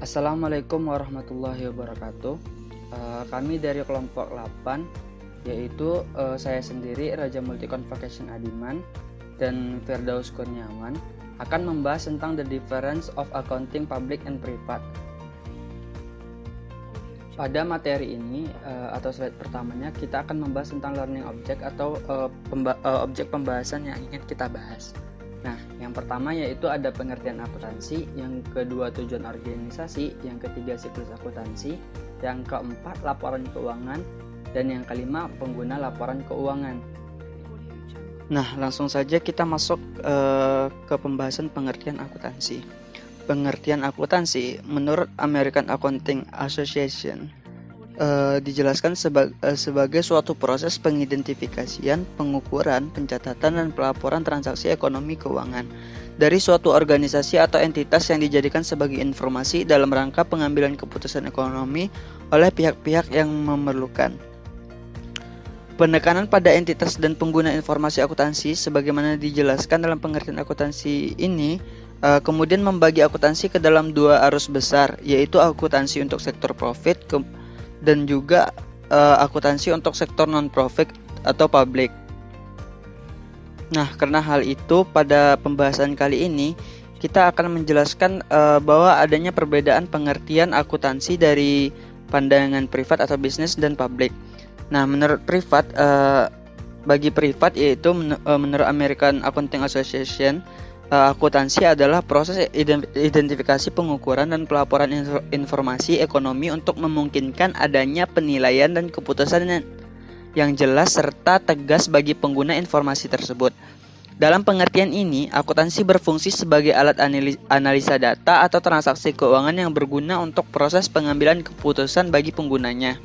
Assalamualaikum warahmatullahi wabarakatuh. Kami dari kelompok 8, yaitu saya sendiri Raja Multi Convocation Adiman dan Firdaus Kurniawan akan membahas tentang the difference of accounting public and private. Pada materi ini atau slide pertamanya kita akan membahas tentang learning object atau objek pembahasan yang ingin kita bahas. Nah, yang pertama yaitu ada pengertian akuntansi, yang kedua tujuan organisasi, yang ketiga siklus akuntansi, yang keempat laporan keuangan, dan yang kelima pengguna laporan keuangan. Nah, langsung saja kita masuk ke pembahasan pengertian akuntansi. Pengertian akuntansi menurut American Accounting Association dijelaskan sebagai suatu proses pengidentifikasian, pengukuran, pencatatan, dan pelaporan transaksi ekonomi keuangan dari suatu organisasi atau entitas yang dijadikan sebagai informasi dalam rangka pengambilan keputusan ekonomi oleh pihak-pihak yang memerlukan. Penekanan pada entitas dan pengguna informasi akuntansi sebagaimana dijelaskan dalam pengertian akuntansi ini kemudian membagi akuntansi ke dalam dua arus besar, yaitu akuntansi untuk sektor profit dan juga akuntansi untuk sektor non-profit atau public. Nah, karena hal itu pada pembahasan kali ini kita akan menjelaskan bahwa adanya perbedaan pengertian akuntansi dari pandangan privat atau bisnis dan public. Nah, menurut privat, bagi privat yaitu menurut American Accounting Association, akuntansi adalah proses identifikasi, pengukuran, dan pelaporan informasi ekonomi untuk memungkinkan adanya penilaian dan keputusan yang jelas serta tegas bagi pengguna informasi tersebut. Dalam pengertian ini, akuntansi berfungsi sebagai alat analisa data atau transaksi keuangan yang berguna untuk proses pengambilan keputusan bagi penggunanya.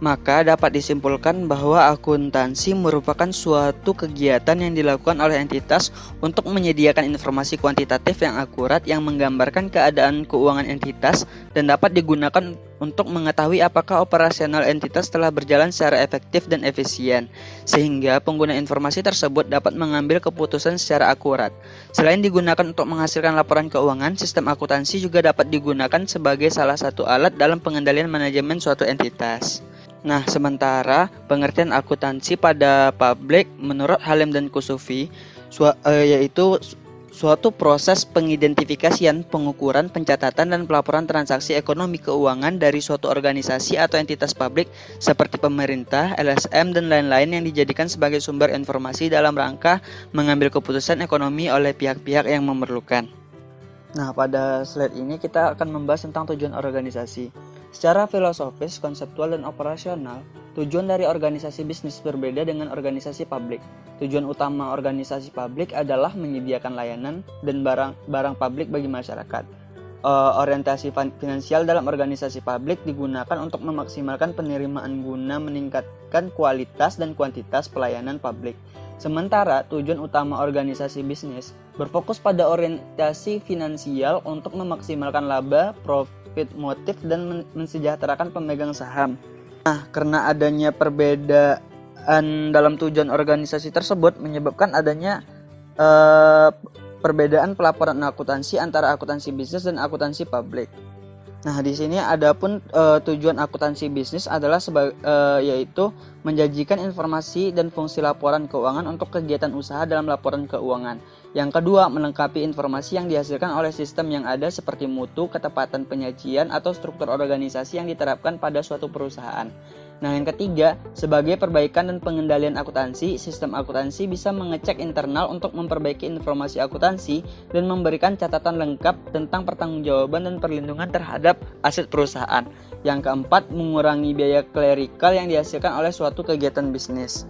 Maka dapat disimpulkan bahwa akuntansi merupakan suatu kegiatan yang dilakukan oleh entitas untuk menyediakan informasi kuantitatif yang akurat yang menggambarkan keadaan keuangan entitas dan dapat digunakan untuk mengetahui apakah operasional entitas telah berjalan secara efektif dan efisien, sehingga pengguna informasi tersebut dapat mengambil keputusan secara akurat. Selain digunakan untuk menghasilkan laporan keuangan, sistem akuntansi juga dapat digunakan sebagai salah satu alat dalam pengendalian manajemen suatu entitas. Nah, sementara pengertian akuntansi pada publik menurut Halim dan Kusufi yaitu suatu proses pengidentifikasian, pengukuran, pencatatan, dan pelaporan transaksi ekonomi keuangan dari suatu organisasi atau entitas publik seperti pemerintah, LSM, dan lain-lain yang dijadikan sebagai sumber informasi dalam rangka mengambil keputusan ekonomi oleh pihak-pihak yang memerlukan. Nah, pada slide ini kita akan membahas tentang tujuan organisasi. Secara filosofis, konseptual, dan operasional, tujuan dari organisasi bisnis berbeda dengan organisasi publik. Tujuan utama organisasi publik adalah menyediakan layanan dan barang publik bagi masyarakat. Orientasi finansial dalam organisasi publik digunakan untuk memaksimalkan penerimaan guna meningkatkan kualitas dan kuantitas pelayanan publik. Sementara tujuan utama organisasi bisnis berfokus pada orientasi finansial untuk memaksimalkan laba, profit motif, dan mensejahterakan pemegang saham. Nah, karena adanya perbedaan dalam tujuan organisasi tersebut menyebabkan adanya perbedaan pelaporan akuntansi antara akuntansi bisnis dan akuntansi publik. Nah, di sini adapun tujuan akuntansi bisnis adalah yaitu menjanjikan informasi dan fungsi laporan keuangan untuk kegiatan usaha dalam laporan keuangan. Yang kedua, melengkapi informasi yang dihasilkan oleh sistem yang ada seperti mutu, ketepatan penyajian, atau struktur organisasi yang diterapkan pada suatu perusahaan. Nah, yang ketiga, sebagai perbaikan dan pengendalian akuntansi, sistem akuntansi bisa mengecek internal untuk memperbaiki informasi akuntansi dan memberikan catatan lengkap tentang pertanggungjawaban dan perlindungan terhadap aset perusahaan. Yang keempat, mengurangi biaya klerikal yang dihasilkan oleh suatu kegiatan bisnis.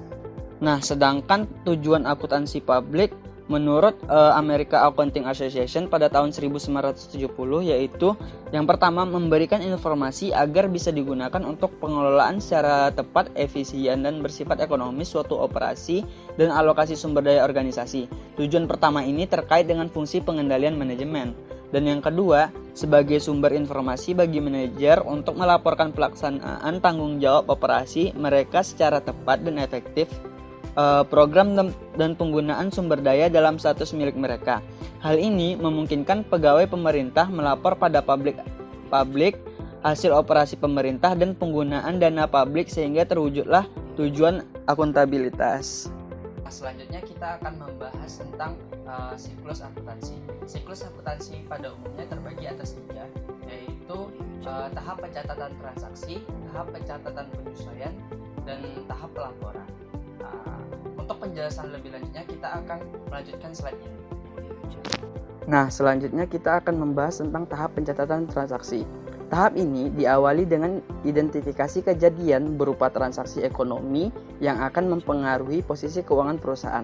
Nah, sedangkan tujuan akuntansi publik menurut American Accounting Association pada tahun 1970 yaitu yang pertama, memberikan informasi agar bisa digunakan untuk pengelolaan secara tepat, efisien, dan bersifat ekonomis suatu operasi dan alokasi sumber daya organisasi. Tujuan pertama ini terkait dengan fungsi pengendalian manajemen. Dan yang kedua, sebagai sumber informasi bagi manajer untuk melaporkan pelaksanaan tanggung jawab operasi mereka secara tepat dan efektif, program dan penggunaan sumber daya dalam status milik mereka. Hal ini memungkinkan pegawai pemerintah melapor pada public publik, hasil operasi pemerintah, dan penggunaan dana publik sehingga terwujudlah tujuan akuntabilitas. Selanjutnya kita akan membahas tentang siklus akuntansi. Siklus akuntansi pada umumnya terbagi atas 3, yaitu tahap pencatatan transaksi, tahap pencatatan penyesuaian, dan tahap pelaporan. Untuk penjelasan lebih lanjutnya kita akan melanjutkan slide ini. Nah, selanjutnya kita akan membahas tentang tahap pencatatan transaksi. Tahap ini diawali dengan identifikasi kejadian berupa transaksi ekonomi yang akan mempengaruhi posisi keuangan perusahaan.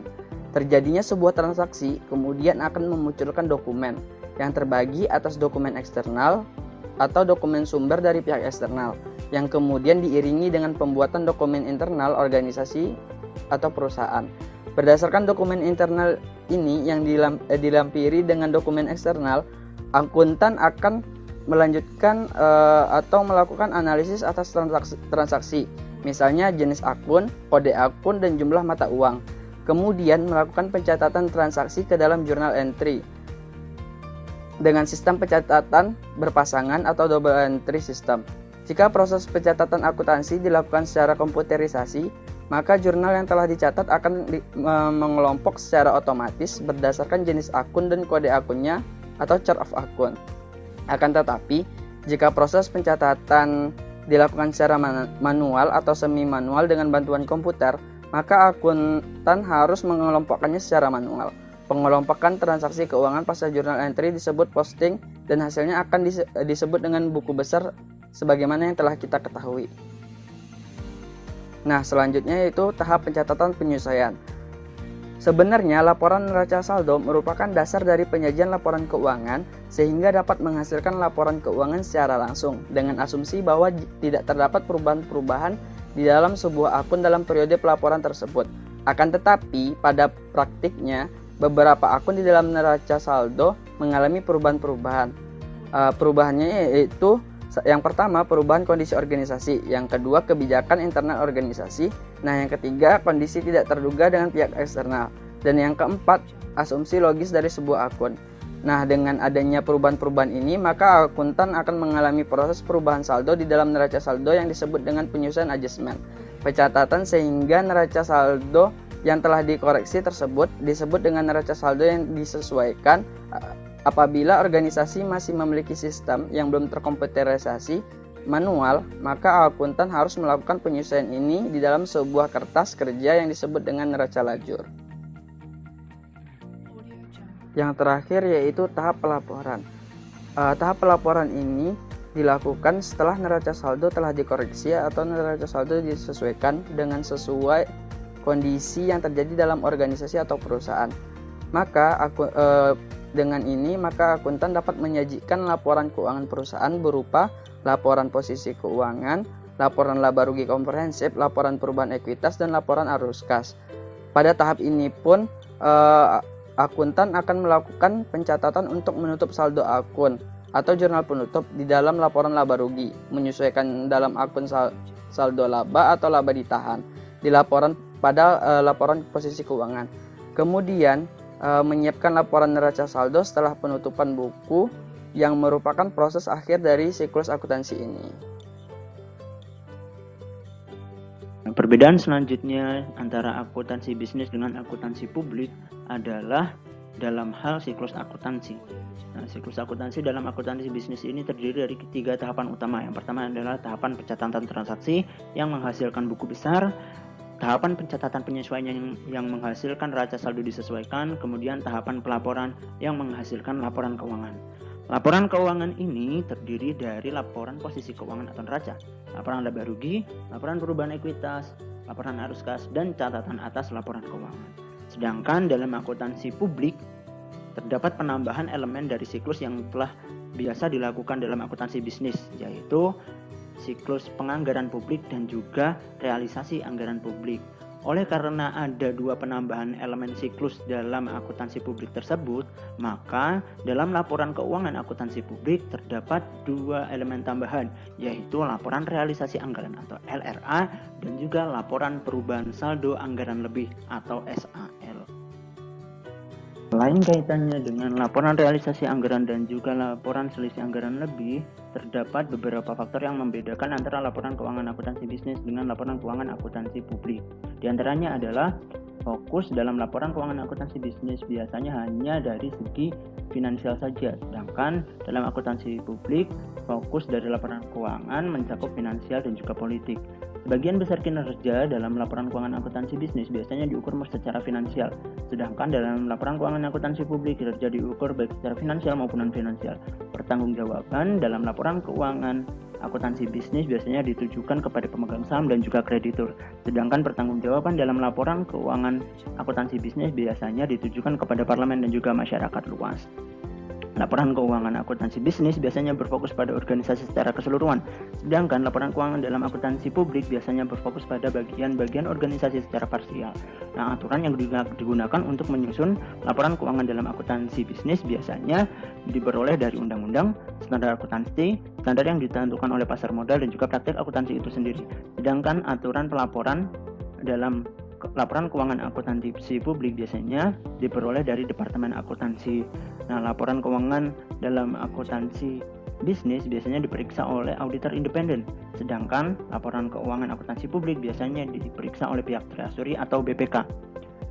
Terjadinya sebuah transaksi kemudian akan memunculkan dokumen yang terbagi atas dokumen eksternal atau dokumen sumber dari pihak eksternal yang kemudian diiringi dengan pembuatan dokumen internal organisasi atau perusahaan. Berdasarkan dokumen internal ini yang dilampiri dengan dokumen eksternal, akuntan akan melanjutkan atau melakukan analisis atas transaksi, misalnya jenis akun, kode akun, dan jumlah mata uang. Kemudian melakukan pencatatan transaksi ke dalam jurnal entry dengan sistem pencatatan berpasangan atau double entry system. Jika proses pencatatan akuntansi dilakukan secara komputerisasi, maka jurnal yang telah dicatat akan mengelompok secara otomatis berdasarkan jenis akun dan kode akunnya atau chart of akun. Akan tetapi, jika proses pencatatan dilakukan secara manual atau semi-manual dengan bantuan komputer, maka akuntan harus mengelompokkannya secara manual. Pengelompokan transaksi keuangan pasca jurnal entry disebut posting dan hasilnya akan disebut dengan buku besar sebagaimana yang telah kita ketahui. Nah, selanjutnya yaitu tahap pencatatan penyesuaian. Sebenarnya laporan neraca saldo merupakan dasar dari penyajian laporan keuangan sehingga dapat menghasilkan laporan keuangan secara langsung dengan asumsi bahwa tidak terdapat perubahan-perubahan di dalam sebuah akun dalam periode pelaporan tersebut. Akan tetapi pada praktiknya beberapa akun di dalam neraca saldo mengalami perubahan-perubahan. Perubahannya yaitu yang pertama perubahan kondisi organisasi, yang kedua kebijakan internal organisasi, nah yang ketiga kondisi tidak terduga dengan pihak eksternal, dan yang keempat asumsi logis dari sebuah akun. Nah, dengan adanya perubahan-perubahan ini maka akuntan akan mengalami proses perubahan saldo di dalam neraca saldo yang disebut dengan penyusunan adjustment, pencatatan sehingga neraca saldo yang telah dikoreksi tersebut disebut dengan neraca saldo yang disesuaikan. Apabila organisasi masih memiliki sistem yang belum terkomputerisasi manual, maka akuntan harus melakukan penyesuaian ini di dalam sebuah kertas kerja yang disebut dengan neraca lajur. Yang terakhir yaitu tahap pelaporan. Tahap pelaporan ini dilakukan setelah neraca saldo telah dikoreksi atau neraca saldo disesuaikan dengan sesuai kondisi yang terjadi dalam organisasi atau perusahaan. Dengan ini, maka akuntan dapat menyajikan laporan keuangan perusahaan berupa laporan posisi keuangan, laporan laba rugi komprehensif, laporan perubahan ekuitas, dan laporan arus kas. Pada tahap ini pun, akuntan akan melakukan pencatatan untuk menutup saldo akun atau jurnal penutup di dalam laporan laba rugi, menyesuaikan dalam akun saldo laba atau laba ditahan di laporan pada laporan posisi keuangan. Kemudian, menyiapkan laporan neraca saldo setelah penutupan buku yang merupakan proses akhir dari siklus akuntansi ini. Perbedaan selanjutnya antara akuntansi bisnis dengan akuntansi publik adalah dalam hal siklus akuntansi. Nah, siklus akuntansi dalam akuntansi bisnis ini terdiri dari 3 tahapan utama. Yang pertama adalah tahapan pencatatan transaksi yang menghasilkan buku besar, tahapan pencatatan penyesuaian yang menghasilkan neraca saldo disesuaikan, kemudian tahapan pelaporan yang menghasilkan laporan keuangan. Laporan keuangan ini terdiri dari laporan posisi keuangan atau neraca, laporan laba rugi, laporan perubahan ekuitas, laporan arus kas, dan catatan atas laporan keuangan. Sedangkan dalam akuntansi publik terdapat penambahan elemen dari siklus yang telah biasa dilakukan dalam akuntansi bisnis, yaitu siklus penganggaran publik dan juga realisasi anggaran publik. Oleh karena ada 2 penambahan elemen siklus dalam akuntansi publik tersebut, maka dalam laporan keuangan akuntansi publik terdapat 2 elemen tambahan, yaitu laporan realisasi anggaran atau LRA dan juga laporan perubahan saldo anggaran lebih atau SAL. Selain kaitannya dengan laporan realisasi anggaran dan juga laporan selisih anggaran lebih, terdapat beberapa faktor yang membedakan antara laporan keuangan akuntansi bisnis dengan laporan keuangan akuntansi publik. Di antaranya adalah fokus dalam laporan keuangan akuntansi bisnis biasanya hanya dari segi finansial saja, sedangkan dalam akuntansi publik fokus dari laporan keuangan mencakup finansial dan juga politik. Sebagian besar kinerja dalam laporan keuangan akuntansi bisnis biasanya diukur secara finansial, sedangkan dalam laporan keuangan akuntansi publik kinerja diukur baik secara finansial maupun non-finansial. Pertanggungjawaban dalam laporan keuangan akuntansi bisnis biasanya ditujukan kepada pemegang saham dan juga kreditur, sedangkan pertanggungjawaban dalam laporan keuangan akuntansi bisnis biasanya ditujukan kepada parlemen dan juga masyarakat luas. Laporan keuangan akuntansi bisnis biasanya berfokus pada organisasi secara keseluruhan, sedangkan laporan keuangan dalam akuntansi publik biasanya berfokus pada bagian-bagian organisasi secara parsial. Nah, aturan yang digunakan untuk menyusun laporan keuangan dalam akuntansi bisnis biasanya diperoleh dari undang-undang, standar akuntansi, standar yang ditentukan oleh pasar modal dan juga praktek akuntansi itu sendiri. Sedangkan aturan pelaporan dalam laporan keuangan akuntansi publik biasanya diperoleh dari Departemen Akuntansi. Nah, laporan keuangan dalam akuntansi bisnis biasanya diperiksa oleh auditor independen, sedangkan laporan keuangan akuntansi publik biasanya diperiksa oleh pihak treasury atau BPK.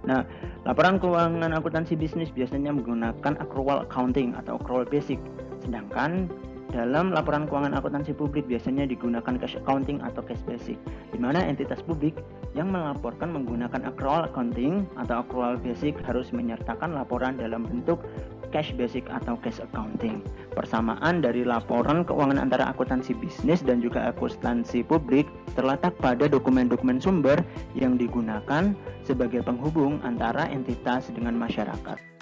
Nah, laporan keuangan akuntansi bisnis biasanya menggunakan accrual accounting atau accrual basic, sedangkan dalam laporan keuangan akuntansi publik biasanya digunakan cash accounting atau cash basic, di mana entitas publik yang melaporkan menggunakan accrual accounting atau accrual basic harus menyertakan laporan dalam bentuk cash basic atau cash accounting. Persamaan dari laporan keuangan antara akuntansi bisnis dan juga akuntansi publik terletak pada dokumen-dokumen sumber yang digunakan sebagai penghubung antara entitas dengan masyarakat.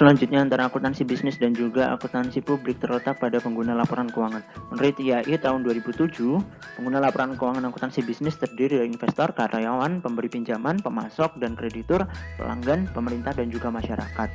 Selanjutnya, antara akuntansi bisnis dan juga akuntansi publik terletak pada pengguna laporan keuangan. Menurut IAI tahun 2007, pengguna laporan keuangan akuntansi bisnis terdiri dari investor, karyawan, pemberi pinjaman, pemasok, dan kreditur, pelanggan, pemerintah, dan juga masyarakat.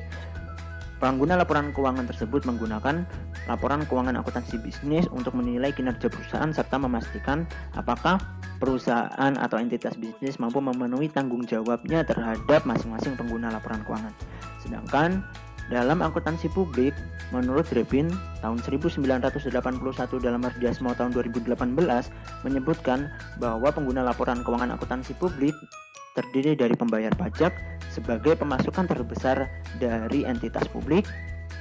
Pengguna laporan keuangan tersebut menggunakan laporan keuangan akuntansi bisnis untuk menilai kinerja perusahaan serta memastikan apakah perusahaan atau entitas bisnis mampu memenuhi tanggung jawabnya terhadap masing-masing pengguna laporan keuangan. Sedangkan dalam akuntansi publik, menurut Repin tahun 1981 dalam Mardiasmo tahun 2018 menyebutkan bahwa pengguna laporan keuangan akuntansi publik terdiri dari pembayar pajak sebagai pemasukan terbesar dari entitas publik,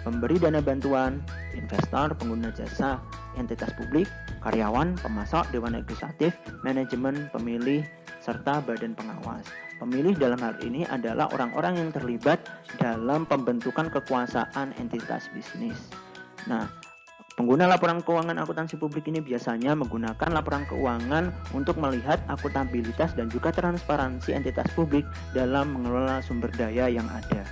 pemberi dana bantuan, investor, pengguna jasa, entitas publik, karyawan, pemasok, dewan legislatif, manajemen, pemilih, serta badan pengawas. Pemilih dalam hal ini adalah orang-orang yang terlibat dalam pembentukan kekuasaan entitas bisnis. Nah, pengguna laporan keuangan akuntansi publik ini biasanya menggunakan laporan keuangan untuk melihat akuntabilitas dan juga transparansi entitas publik dalam mengelola sumber daya yang ada.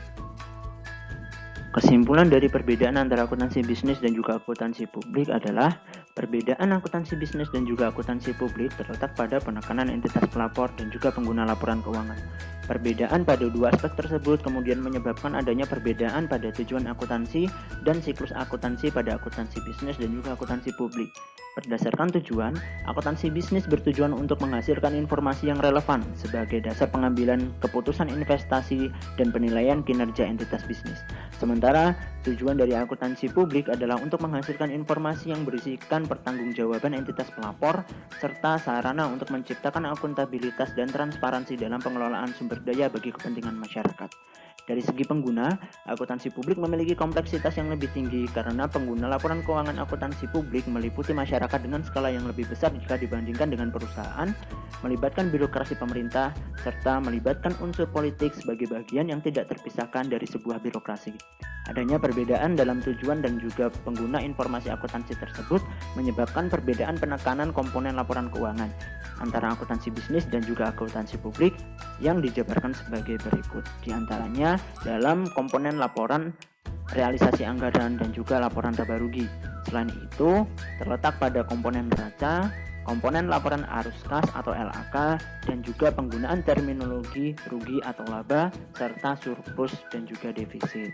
Kesimpulan dari perbedaan antara akuntansi bisnis dan juga akuntansi publik adalah perbedaan akuntansi bisnis dan juga akuntansi publik terletak pada penekanan entitas pelapor dan juga pengguna laporan keuangan. Perbedaan pada dua aspek tersebut kemudian menyebabkan adanya perbedaan pada tujuan akuntansi dan siklus akuntansi pada akuntansi bisnis dan juga akuntansi publik. Berdasarkan tujuan, akuntansi bisnis bertujuan untuk menghasilkan informasi yang relevan sebagai dasar pengambilan keputusan investasi dan penilaian kinerja entitas bisnis. Sementara tujuan dari akuntansi publik adalah untuk menghasilkan informasi yang berisikan pertanggungjawaban entitas pelapor serta sarana untuk menciptakan akuntabilitas dan transparansi dalam pengelolaan sumber daya bagi kepentingan masyarakat. Dari segi pengguna, akuntansi publik memiliki kompleksitas yang lebih tinggi karena pengguna laporan keuangan akuntansi publik meliputi masyarakat dengan skala yang lebih besar jika dibandingkan dengan perusahaan, melibatkan birokrasi pemerintah, serta melibatkan unsur politik sebagai bagian yang tidak terpisahkan dari sebuah birokrasi. Adanya perbedaan dalam tujuan dan juga pengguna informasi akuntansi tersebut menyebabkan perbedaan penekanan komponen laporan keuangan antara akuntansi bisnis dan juga akuntansi publik yang dijabarkan sebagai berikut. Di antaranya dalam komponen laporan realisasi anggaran dan juga laporan laba rugi. Selain itu, terletak pada komponen neraca, komponen laporan arus kas atau LAK, dan juga penggunaan terminologi rugi atau laba, serta surplus dan juga defisit.